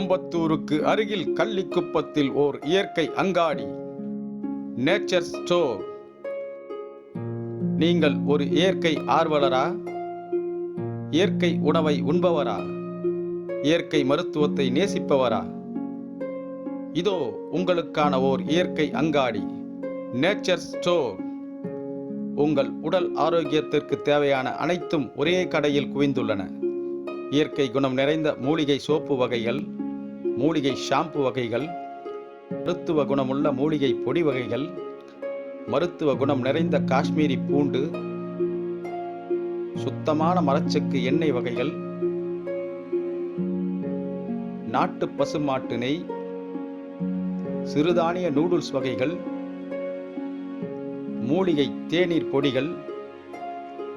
அம்பத்தூருக்கு அருகில் கள்ளிக்குப்பத்தில் ஓர் இயற்கை அங்காடி, நேச்சர் ஸ்டோர். நீங்கள் ஒரு இயற்கை ஆர்வலரா? இயற்கை உணவை உண்பவரா? இயற்கை மருத்துவத்தை நேசிப்பவரா? இதோ உங்களுக்கான ஓர் இயற்கை அங்காடி, நேச்சர் ஸ்டோர். உங்கள் உடல் ஆரோக்கியத்திற்கு தேவையான அனைத்தும் ஒரே கடையில் குவிந்துள்ளன. இயற்கை குணம் நிறைந்த மூலிகை சோப்பு வகைகள், மூலிகை ஷாம்பு வகைகள், மருத்துவ குணமுள்ள மூலிகை பொடி வகைகள், மருத்துவ குணம் நிறைந்த காஷ்மீரி பூண்டு, சுத்தமான மரச்செக்கு எண்ணெய் வகைகள், நாட்டு பசுமாட்டு நெய், சிறுதானிய நூடுல்ஸ் வகைகள், மூலிகை தேநீர் பொடிகள்,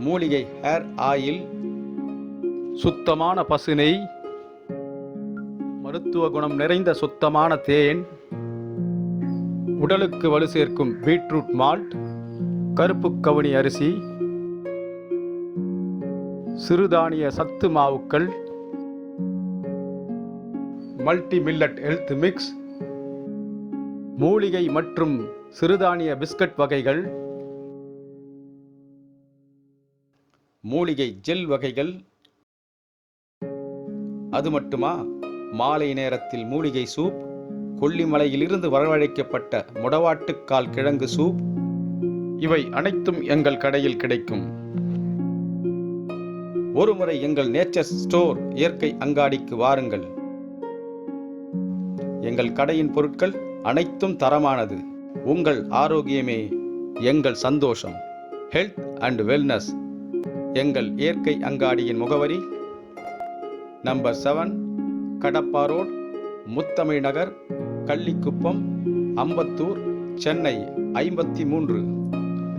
மூலிகை ஹேர் ஆயில், சுத்தமான பசு நெய், மருத்துவ குணம் நிறைந்த சுத்தமான தேன், உடலுக்கு வலு சேர்க்கும் பீட்ரூட் மால்ட், கருப்பு கவுனி அரிசி, சிறுதானிய சத்து மாவுக்கள், மல்டி மில்லட் ஹெல்த் மிக்ஸ், மூலிகை மற்றும் சிறுதானிய பிஸ்கட் வகைகள், மூலிகை ஜெல் வகைகள். அது மட்டுமா, மாலை நேரத்தில் மூலிகை சூப், கொல்லிமலையிலிருந்து வரவழைக்கப்பட்ட முடவாட்டுக்கால் கிழங்கு சூப், இவை அனைத்தும் எங்கள் கடையில் கிடைக்கும். ஒருமுறை எங்கள் நேச்சர் ஸ்டோர் இயற்கை அங்காடிக்கு வாருங்கள். எங்கள் கடையின் பொருட்கள் அனைத்தும் தரமானது. உங்கள் ஆரோக்கியமே எங்கள் சந்தோஷம். Health and wellness. எங்கள் இயற்கை அங்காடியின் முகவரி நம்பர் 7, கடப்பா ரோட், முத்தமிழ் நகர், கள்ளிக்குப்பம், அம்பத்தூர், சென்னை 53.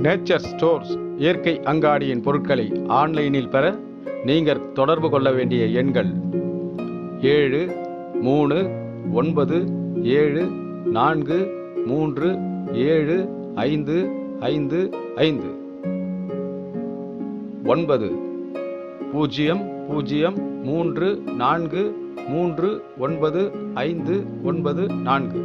நேச்சர் ஸ்டோர்ஸ் இயற்கை அங்காடியின் பொருட்களை ஆன்லைனில் பெற நீங்கள் தொடர்பு கொள்ள வேண்டிய எண்கள் 7394375555 90343954.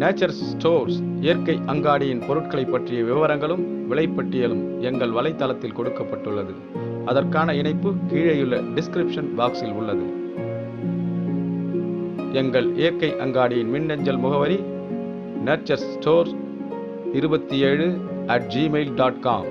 நேச்சர் ஸ்டோர்ஸ் இயற்கை அங்காடியின் பொருட்களை பற்றிய விவரங்களும் விலைப்பட்டியலும் எங்கள் வலைத்தளத்தில் கொடுக்கப்பட்டுள்ளது. அதற்கான இணைப்பு கீழேயுள்ள டிஸ்கிரிப்ஷன் பாக்ஸில் உள்ளது. எங்கள் இயற்கை அங்காடியின் மின்னஞ்சல் முகவரி nature stores27@gmail.com.